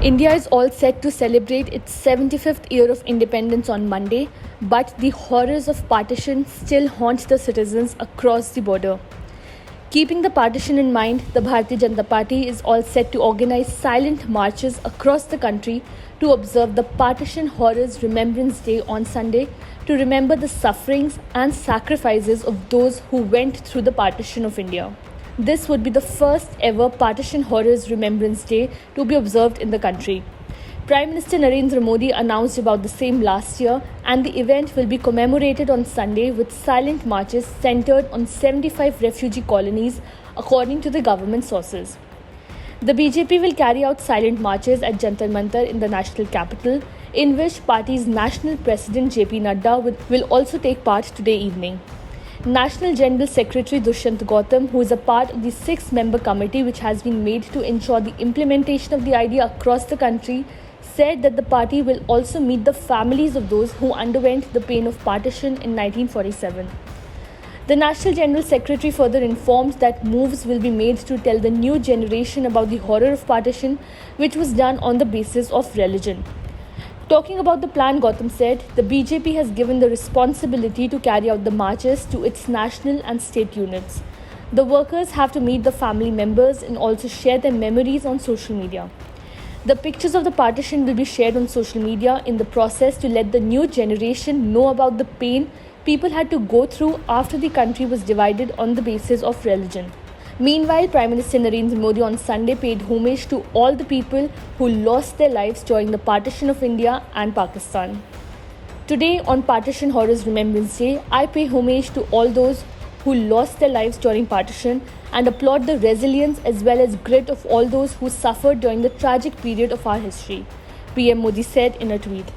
India is all set to celebrate its 75th year of independence on Monday, but the horrors of partition still haunt the citizens across the border. Keeping the partition in mind, the Bharatiya Janata Party is all set to organize silent marches across the country to observe the Partition Horrors Remembrance Day on Sunday to remember the sufferings and sacrifices of those who went through the partition of India. This would be the first ever Partition Horrors Remembrance Day to be observed in the country. Prime Minister Narendra Modi announced about the same last year, and the event will be commemorated on Sunday with silent marches centered on 75 refugee colonies, according to the government sources. The BJP will carry out silent marches at Jantar Mantar in the national capital, in which party's national president JP Nadda will also take part today evening. National General Secretary Dushyant Gautam, who is a part of the 6-member committee which has been made to ensure the implementation of the idea across the country, said that the party will also meet the families of those who underwent the pain of partition in 1947. The National General Secretary further informed that moves will be made to tell the new generation about the horror of partition, which was done on the basis of religion. Talking about the plan, Gautam said, the BJP has given the responsibility to carry out the marches to its national and state units. The workers have to meet the family members and also share their memories on social media. The pictures of the partition will be shared on social media in the process to let the new generation know about the pain people had to go through after the country was divided on the basis of religion. Meanwhile, Prime Minister Narendra Modi on Sunday paid homage to all the people who lost their lives during the partition of India and Pakistan. Today, on Partition Horrors Remembrance Day, I pay homage to all those who lost their lives during partition and applaud the resilience as well as grit of all those who suffered during the tragic period of our history, PM Modi said in a tweet.